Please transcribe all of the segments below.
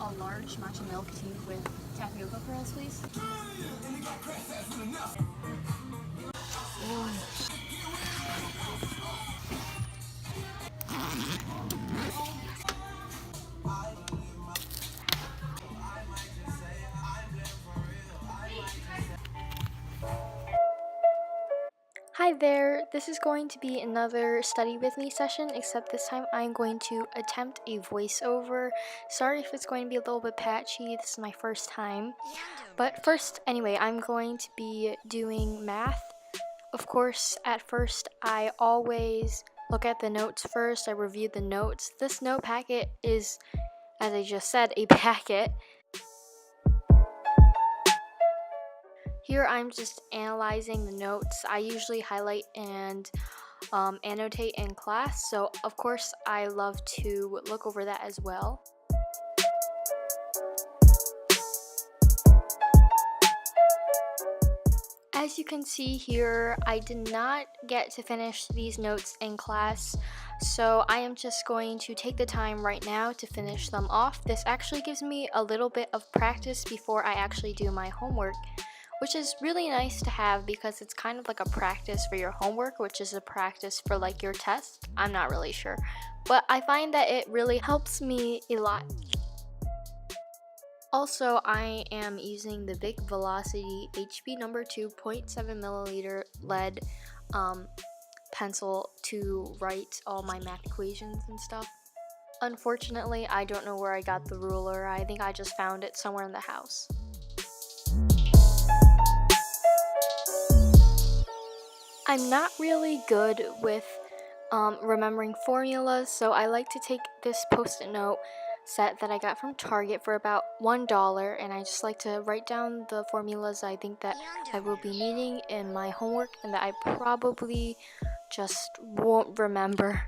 a large matcha milk tea with tapioca pearls, please. Hi there, this is going to be another study with me session, except this time I'm going to attempt a voiceover. Sorry if it's going to be a little bit patchy, this is my first time. But first, anyway, I'm going to be doing math. Of course, at first, I always look at the notes first, I review the notes. This note packet is, as I just said, a packet. Here I'm just analyzing the notes. I usually highlight and annotate in class, so of course I love to look over that as well. As you can see here, I did not get to finish these notes in class, so I am just going to take the time right now to finish them off. This actually gives me a little bit of practice before I actually do my homework, which is really nice to have because it's kind of like a practice for your homework, which is a practice for like your test. I'm not really sure, but I find that it really helps me a lot. Also, I am using the Bic Velocity HB number 2 0.7 milliliter lead pencil to write all my math equations and stuff. Unfortunately, I don't know where I got the ruler. I think I just found it somewhere in the house. I'm not really good with remembering formulas, so I like to take this post-it note set that I got from Target for about $1, and I just like to write down the formulas I think that I will be needing in my homework and that I probably just won't remember.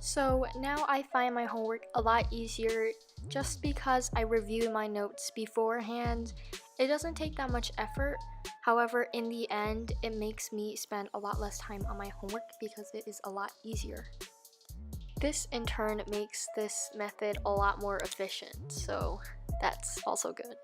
So now I find my homework a lot easier just because I review my notes beforehand. It doesn't take that much effort. However, in the end, it makes me spend a lot less time on my homework because it is a lot easier. This in turn makes this method a lot more efficient, so that's also good.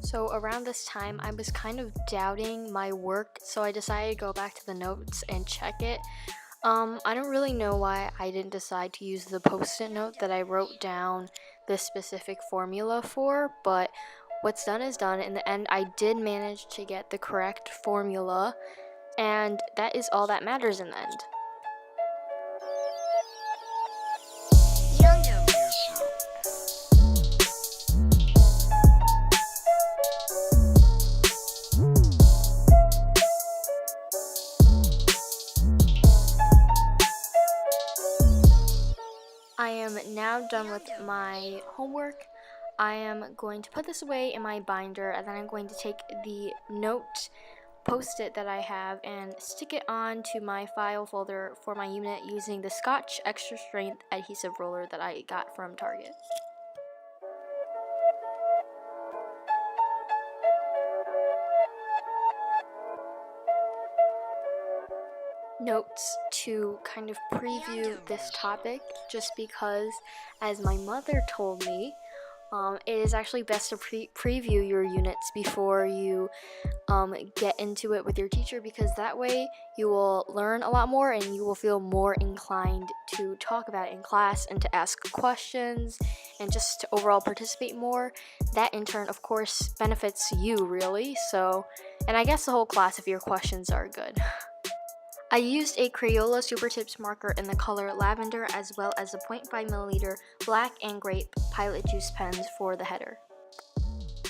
So around this time, I was kind of doubting my work, so I decided to go back to the notes and check it. I don't really know why I didn't decide to use the post-it note that I wrote down this specific formula for, but what's done is done. In the end, I did manage to get the correct formula, and that is all that matters in the end. I am now done with my homework. I am going to put this away in my binder, and then I'm going to take the note post-it that I have and stick it on to my file folder for my unit using the Scotch Extra Strength adhesive roller that I got from Target. Notes to kind of preview this topic, just because, as my mother told me, it is actually best to preview your units before you get into it with your teacher, because that way you will learn a lot more and you will feel more inclined to talk about it in class and to ask questions and just to overall participate more. That in turn, of course, benefits you really, and I guess the whole class if your questions are good. I used a Crayola Super Tips marker in the color lavender, as well as a 0.5 milliliter black and grape Pilot Juice pens for the header.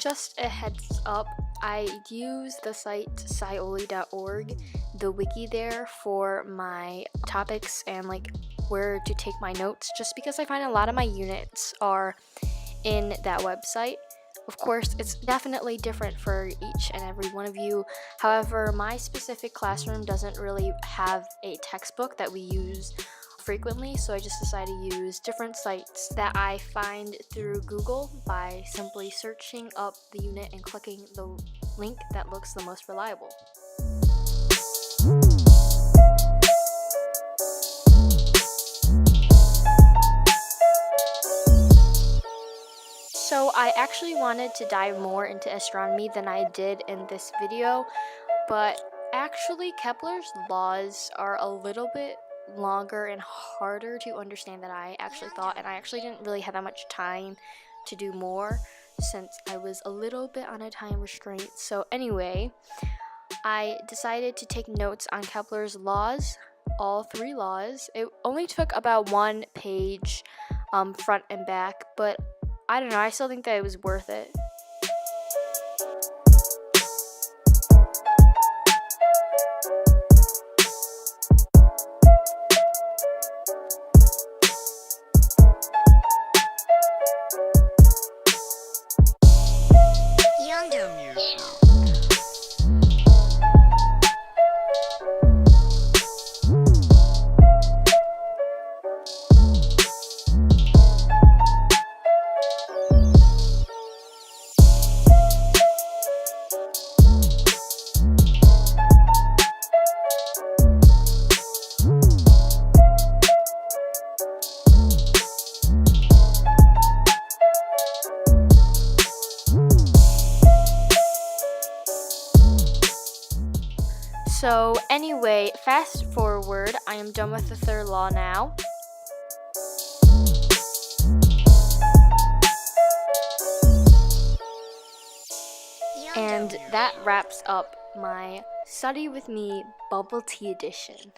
Just a heads up, I use the site scioli.org, the wiki there, for my topics and like where to take my notes, just because I find a lot of my units are in that website. Of course, it's definitely different for each and every one of you. However, my specific classroom doesn't really have a textbook that we use frequently, so I just decided to use different sites that I find through Google by simply searching up the unit and clicking the link that looks the most reliable. So I actually wanted to dive more into astronomy than I did in this video, but actually Kepler's laws are a little bit longer and harder to understand than I actually thought, and I actually didn't really have that much time to do more since I was a little bit on a time restraint. So anyway, I decided to take notes on Kepler's laws, all 3 laws. It only took about 1 page front and back, but I don't know, I still think that it was worth it. So anyway, fast forward, I am done with the 3rd law now. And that wraps up my Study With Me Bubble Tea edition.